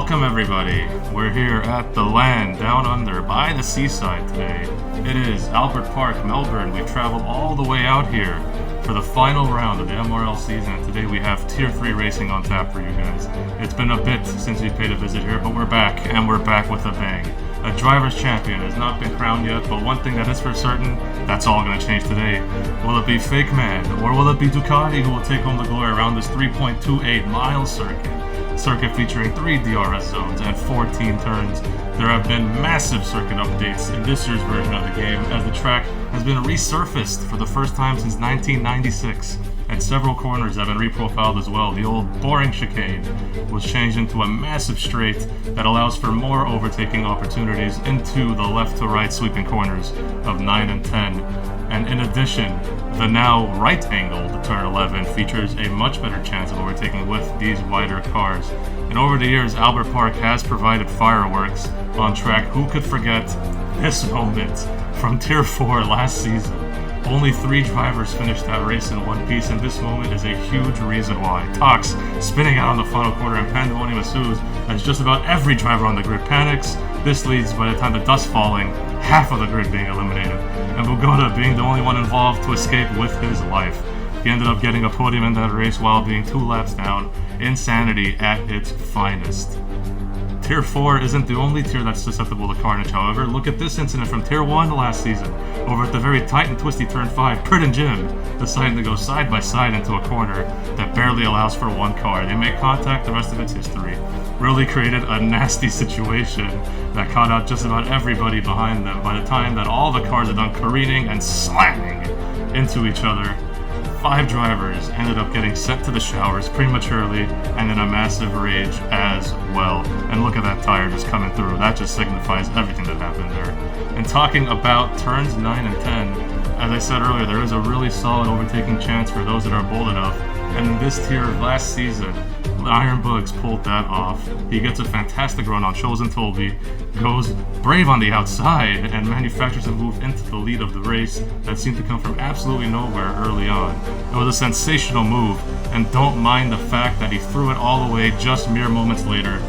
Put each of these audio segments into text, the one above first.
Welcome everybody. We're here at the land down under by the seaside today. It is Albert Park, Melbourne. We've traveled all the way out here for the final round of the MRL season. Today we have Tier 3 racing on tap for you guys. It's been a bit since we've paid a visit here, but we're back, and we're back with a bang. A driver's champion has not been crowned yet, but one thing that is for certain, that's all going to change today. Will it be Fake Man, or will it be Ducati who will take home the glory around this 3.28 mile circuit? Circuit featuring 3 DRS zones and 14 turns. There have been massive circuit updates in this year's version of the game, as the track has been resurfaced for the first time since 1996, and several corners have been reprofiled as well. The old boring chicane was changed into a massive straight that allows for more overtaking opportunities into the left to right sweeping corners of 9 and 10. And in addition, the now right-angled turn 11 features a much better chance of overtaking with these wider cars. And over the years, Albert Park has provided fireworks on track. Who could forget this moment from Tier 4 last season? Only 3 drivers finished that race in one piece, and this moment is a huge reason why. Tox spinning out on the final corner, and pandemonium ensues as just about every driver on the grid panics. This leads, by the time the dust falling, half of the grid being eliminated, and Bugota being the only one involved to escape with his life. He ended up getting a podium in that race while being 2 laps down. Insanity at its finest. Tier 4 isn't the only tier that's susceptible to carnage, however. Look at this incident from Tier 1 last season. Over at the very tight and twisty Turn 5, Kurt and Jim decided to go side by side into a corner that barely allows for one car. They make contact, the rest of it's history. Really created a nasty situation that caught out just about everybody behind them. By the time that all the cars are done careening and slamming into each other, 5 drivers ended up getting sent to the showers prematurely and in a massive rage as well. And look at that tire just coming through. That just signifies everything that happened there. And talking about turns 9 and 10, as I said earlier, there is a really solid overtaking chance for those that are bold enough. And in this tier last season, Iron Bugs pulled that off. He gets a fantastic run on Chosen Tolby, goes brave on the outside, and manufactures a move into the lead of the race that seemed to come from absolutely nowhere early on. It was a sensational move, and don't mind the fact that he threw it all away just mere moments later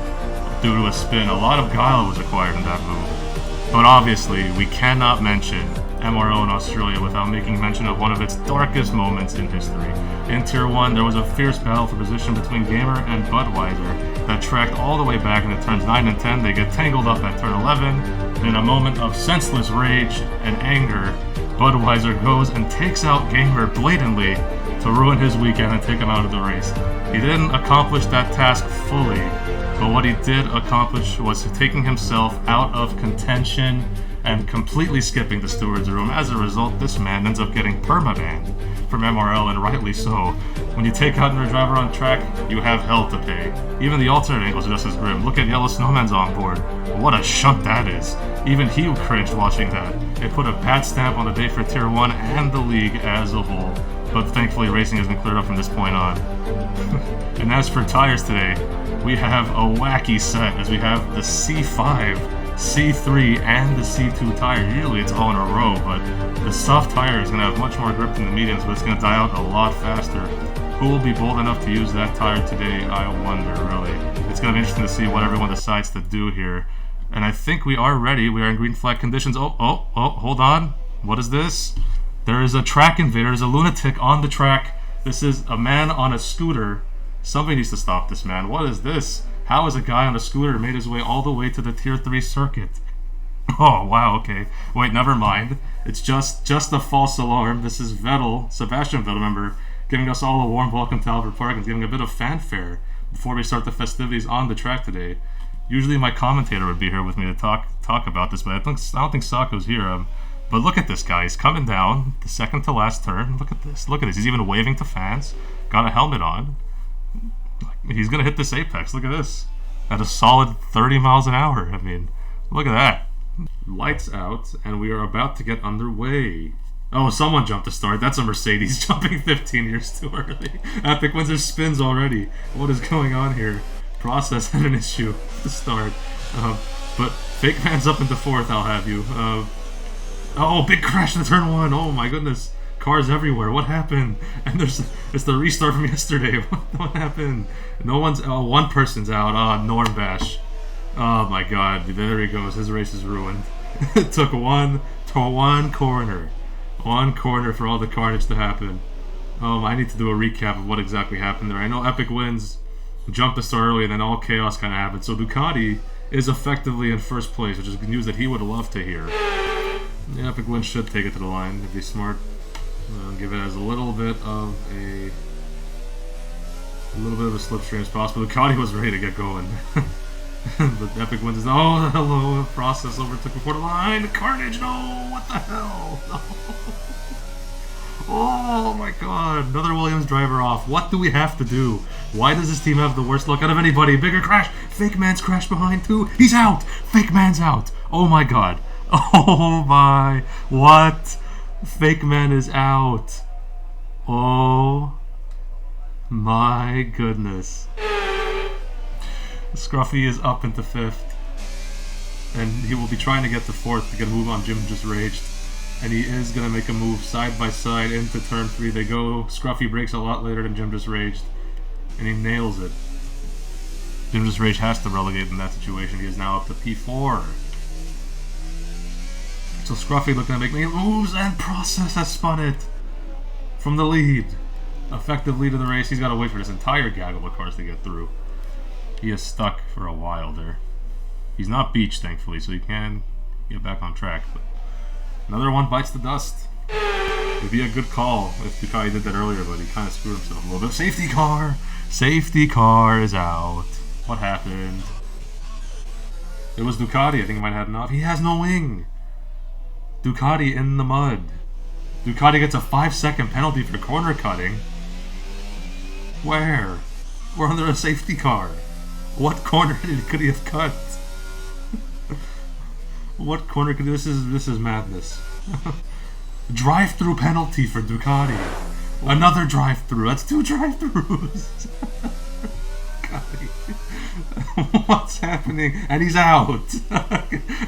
due to a spin. A lot of guile was acquired in that move. But obviously, we cannot mention MRO in Australia without making mention of one of its darkest moments in history. In Tier 1, there was a fierce battle for position between Gamer and Budweiser that tracked all the way back into turns 9 and 10. They get tangled up at turn 11. In a moment of senseless rage and anger, Budweiser goes and takes out Gamer blatantly to ruin his weekend and take him out of the race. He didn't accomplish that task fully, but what he did accomplish was taking himself out of contention and completely skipping the steward's room. As a result, this man ends up getting permabanned from MRL, and rightly so. When you take out another driver on track, you have hell to pay. Even the alternate angles are just as grim. Look at Yellow Snowman's on board. What a shunt that is. Even he cringed watching that. It put a bad stamp on the day for Tier 1 and the league as a whole. But thankfully, racing has been cleared up from this point on. And as for tires today, we have a wacky set, as we have the C5, C3, and the C2 tire. Usually it's all in a row, but the soft tire is going to have much more grip than the mediums, but it's going to die out a lot faster. Who will be bold enough to use that tire today, I wonder, really. It's going to be interesting to see what everyone decides to do here. And I think we are ready. We are in green flag conditions. Oh, hold on. What is this? There is a track invader. There's a lunatic on the track. This is a man on a scooter. Somebody needs to stop this man. What is this? How has a guy on a scooter made his way all the way to the Tier 3 circuit? Oh, wow, okay. Wait, never mind. It's just a false alarm. This is Sebastian Vettel, remember, giving us all a warm welcome to Albert Park and giving a bit of fanfare before we start the festivities on the track today. Usually my commentator would be here with me to talk about this, but I don't think Sako's here. But look at this guy. He's coming down the second to last turn. Look at this. He's even waving to fans. Got a helmet on. He's going to hit this apex. Look at this. At a solid 30 miles an hour. I mean, look at that. Lights out, and we are about to get underway. Oh, someone jumped to start. That's a Mercedes jumping 15 years too early. Epic Windsor spins already. What is going on here? Process had an issue to start. But Fake Man's up into 4th, I'll have you. Oh, big crash in the turn 1. Oh my goodness. Cars everywhere. What happened? And it's the restart from yesterday. What happened? No one's. Oh, one person's out. Norm Bash. Oh my god, there he goes. His race is ruined. It took one corner. One corner for all the carnage to happen. I need to do a recap of what exactly happened there. I know Epic wins, jump the start early, and then all chaos kind of happened. So Ducati is effectively in first place, which is news that he would love to hear. The Epic wins should take it to the line if he's smart. Give it as a little bit of a slipstream as possible. Ducati was ready to get going. But Epic wins. Oh, hello, process overtook before the line. Carnage, no, what the hell? No. Oh my god, another Williams driver off. What do we have to do? Why does this team have the worst luck out of anybody? Bigger crash. Fake Man's crash behind too. He's out. Fake Man's out. Oh my god. Oh my. What? Fake Man is out. Oh my goodness. Scruffy is up into 5th. And he will be trying to get to 4th to get a move on Jim Just Raged. And he is going to make a move side by side into turn 3. They go. Scruffy breaks a lot later than Jim Just Raged. And he nails it. Jim Just Raged has to relegate in that situation. He is now up to P4. So Scruffy looking to make moves, and Process has spun it from the lead. Effective lead of the race. He's got to wait for this entire gaggle of cars to get through. He is stuck for a while there. He's not beached, thankfully, so he can get back on track. But another one bites the dust. It would be a good call if Ducati did that earlier, but he kind of screwed himself a little bit. Safety car! Safety car is out. What happened? It was Ducati. I think he might have had enough. He has no wing. Ducati in the mud. Ducati gets a 5-second penalty for corner cutting. Where? We're under a safety car. What corner could he have cut? What corner could this is madness. Drive-through penalty for Ducati. Another drive-through. That's 2 drive-throughs. What's happening? And he's out.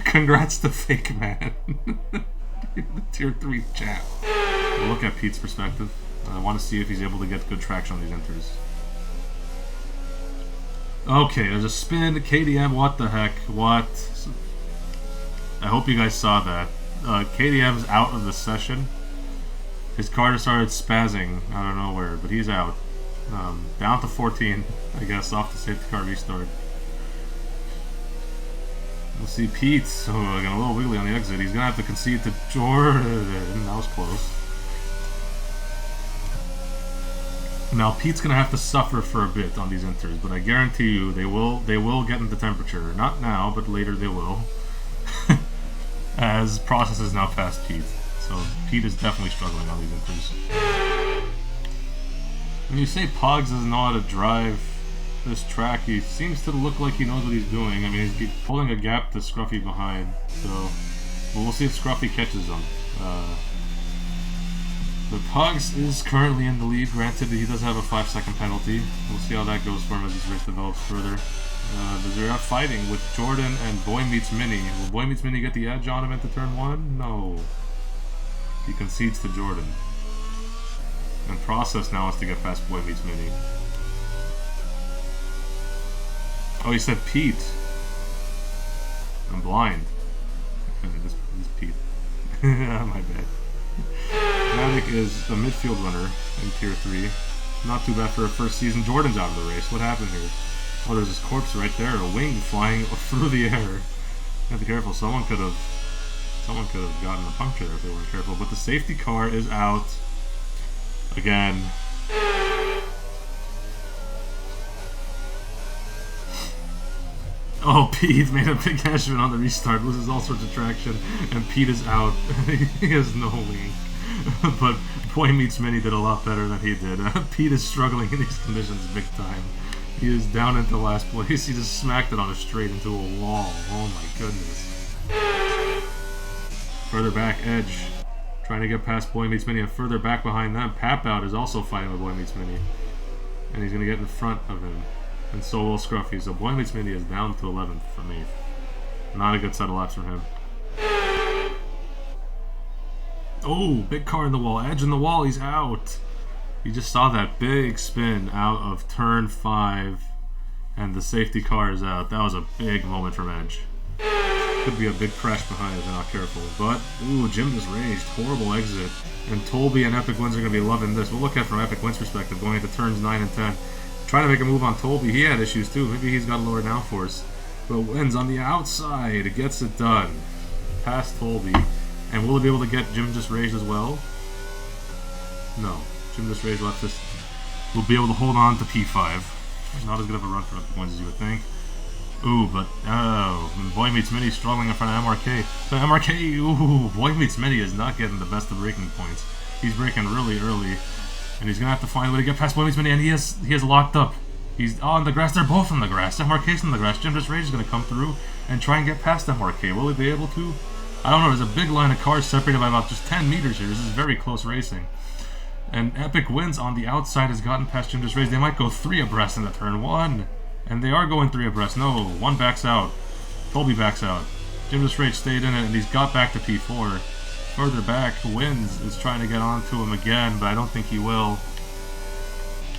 Congrats to Fake Man. The Tier 3 champ. We'll look at Pete's perspective. I want to see if he's able to get good traction on these enters. Okay, there's a spin. KDM, what the heck? What? I hope you guys saw that. KDM's out of the session. His car just started spazzing out of nowhere, but he's out. Down to 14, I guess, off the safety car restart. We'll see Pete. Oh, again, a little wiggly on the exit. He's going to have to concede to Jordan. That was close. Now, Pete's going to have to suffer for a bit on these inters, but I guarantee you they will get into temperature. Not now, but later they will. As Process is now past Pete. So Pete is definitely struggling on these inters. When you say Pogs doesn't know how to drive this track, he seems to look like he knows what he's doing. I mean, he's pulling a gap to Scruffy behind. So we'll see if Scruffy catches him. The Pogs is currently in the lead. Granted, he does have a 5-second penalty. We'll see how that goes for him as this race develops further. They're out fighting with Jordan and Boy Meets Mini. Will Boy Meets Mini get the edge on him into turn 1? No. He concedes to Jordan. And Process now has to get past Boy Meets Mini. Oh, he said Pete. I'm blind. This is Pete. My bad. Mavic is a midfield runner in Tier 3. Not too bad for a first season. Jordan's out of the race. What happened here? Oh, there's his corpse right there. A wing flying through the air. You have to be careful. Someone could have gotten a puncture if they weren't careful. But the safety car is out. Again. Oh, Pete made a big hashman on the restart, loses all sorts of traction, and Pete is out. He has no wing. But Boy Meets Mini did a lot better than he did. Pete is struggling in these conditions big time. He is down into last place. He just smacked it on a straight into a wall. Oh my goodness. Further back, Edge. Trying to get past Boy Meets Mini, and further back behind them, Pap Out is also fighting with Boy Meets Mini. And he's going to get in front of him. And so will Scruffy. So Boy Meets Mini is down to 11th from 8th. Not a good set of laps from him. Oh, big car in the wall. Edge in the wall. He's out. You just saw that big spin out of turn 5. And the safety car is out. That was a big moment from Edge. Could be a big crash behind if they're not careful. But, ooh, Jim just raged. Horrible exit. And Tolby and Epic Wins are going to be loving this. We'll look at it from Epic Wins' perspective, going into turns 9 and 10. Trying to make a move on Tolby. He had issues too. Maybe he's got a lower downforce. But Wins on the outside. Gets it done. Past Tolby. And will he be able to get Jim Just Raged as well? No. Jim Just Raged left this. Will be able to hold on to P5. Not as good of a run for Epic Wins as you would think. Ooh, but Boy Meets Mini struggling in front of MRK. So MRK, ooh, Boy Meets Mini is not getting the best of braking points. He's braking really early, and he's gonna have to find a way to get past Boy Meets Mini, and he is locked up. He's on the grass. They're both on the grass. MRK's on the grass. Jim Just Rage is gonna come through and try and get past MRK. Will he be able to? I don't know. There's a big line of cars separated by about just 10 meters here. This is very close racing. And Epic Wins on the outside has gotten past Jim Just Rage. They might go 3 abreast in the turn 1. And they are going 3 abreast. No, 1 backs out. Tolby backs out. Jim Just Rage stayed in it, and he's got back to P4. Further back, Wins is trying to get onto him again, but I don't think he will.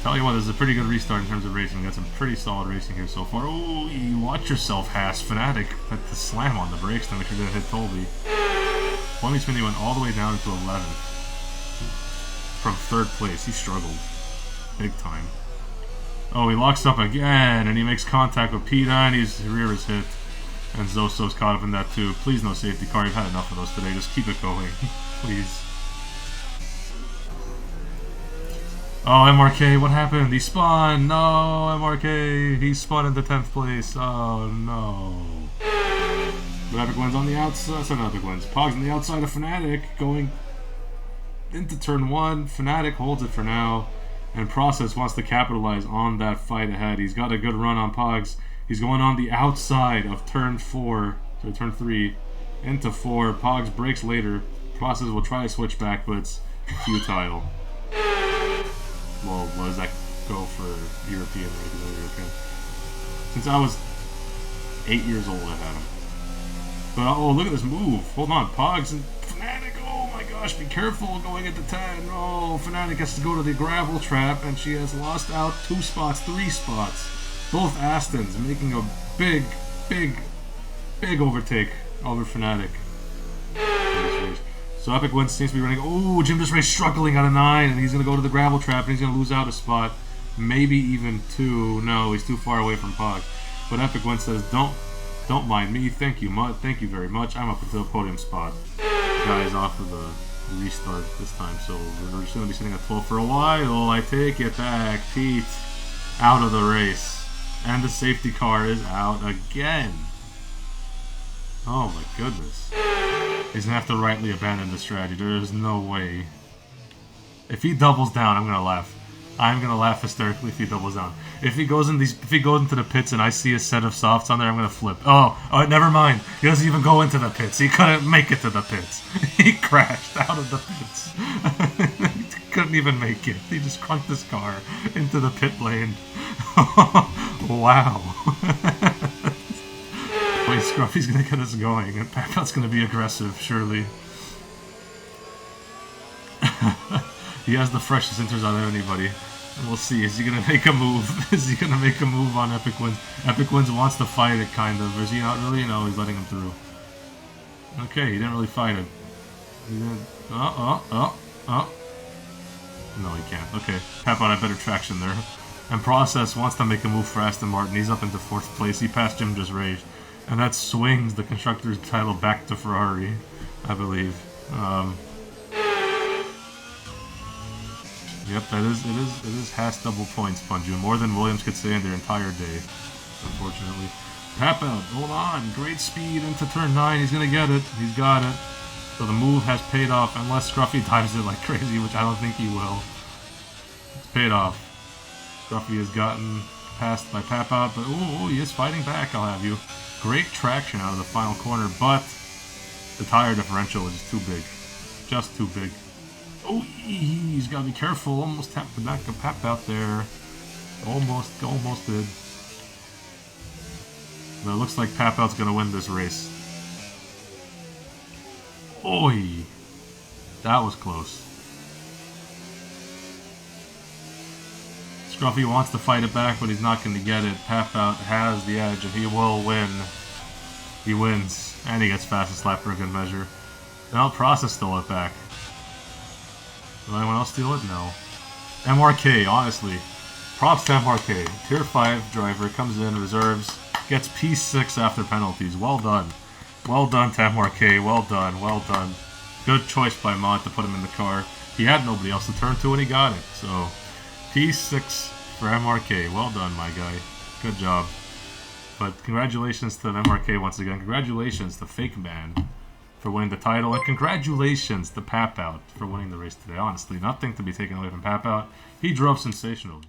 Tell you what, this is a pretty good restart in terms of racing. Got some pretty solid racing here so far. Oh, you watch yourself, Haas. Fnatic. That's the slam on the brakes to make sure you're going to hit Tolby. Boy Meets Mini went all the way down into 11th. From 3rd place. He struggled. Big time. Oh, he locks up again, and he makes contact with Peta, and his rear is hit. And Zoso's caught up in that too. Please no safety car. You've had enough of those today. Just keep it going. Please. Oh, MRK, what happened? He spun! No, MRK! He spun into 10th place. Oh, no. But Epic Wins on the outside. Sorry, not Epic Wins. Pogs on the outside of Fnatic, going into turn 1. Fnatic holds it for now. And Process wants to capitalize on that fight ahead. He's got a good run on Pogs. He's going on the outside of turn 4. So turn 3 into 4. Pogs breaks later. Process will try to switch back, but it's futile. Well, what does that go for European rating? Since I was 8 years old, I had him. But oh, look at this move. Hold on, Pogs and Fnatic. Oh my gosh, be careful going into 10. Oh, Fnatic has to go to the gravel trap, and she has lost out 2 spots, 3 spots. Both Astons making a big overtake over Fnatic. So Epic Wins seems to be running. Oh, Jim Just Rage struggling out of 9, and he's going to go to the gravel trap, and he's going to lose out a spot. Maybe even 2. No, he's too far away from Pog. But Epic Wins says, don't mind me. Thank you very much. I'm up until the podium spot. Guys off of the restart this time, so we're just going to be sitting at 12 for a while. I take it back. Pete out of the race. And the safety car is out again. Oh my goodness. He's going to have to rightly abandon the strategy. There is no way. If he doubles down, I'm going to laugh. I'm going to laugh hysterically if he doubles down. If he goes into the pits and I see a set of softs on there, I'm going to flip. Oh, never mind. He doesn't even go into the pits. He couldn't make it to the pits. He crashed out of the pits. He couldn't even make it. He just crunked his car into the pit lane. Wow. Wait, Scruffy's going to get us going, and Papat's going to be aggressive, surely. He has the freshest inters out of anybody. And we'll see. Is he going to make a move? Is he going to make a move on Epic Wins? Epic Wins wants to fight it, kind of. Or is he not really? No, he's letting him through. Okay, he didn't really fight it. He didn't. No, he can't. Okay, Papat had better traction there. And Process wants to make a move for Aston Martin. He's up into 4th place. He passed Jim Just Rage. And that swings the Constructors' title back to Ferrari, I believe. Yep, it is Haas double points, Punju. More than Williams could say in their entire day, unfortunately. Papat, hold on. Great speed into turn 9. He's going to get it. He's got it. So the move has paid off, unless Scruffy dives it like crazy, which I don't think he will. It's paid off. Scruffy has gotten passed by Papat, but ooh, he is fighting back, I'll have you. Great traction out of the final corner, but the tire differential is just too big. Just too big. Oh, he's got to be careful. Almost tapped the back of Pap out there. Almost did. But it looks like Pap out's going to win this race. Oi! That was close. Scruffy wants to fight it back, but he's not going to get it. Pap Out has the edge, and he will win. He wins, and he gets fastest lap for a good measure. Now Process stole it back. Will anyone else steal it? No. MRK, honestly. Props to MRK. Tier 5 driver comes in, reserves, gets P6 after penalties. Well done. Well done to MRK. Well done. Well done. Good choice by Mod to put him in the car. He had nobody else to turn to, and he got it. So, P6 for MRK. Well done, my guy. Good job. But congratulations to MRK once again. Congratulations to Fake Man for winning the title. And congratulations to Pap Out for winning the race today. Honestly, nothing to be taken away from Pap Out. He drove sensationally.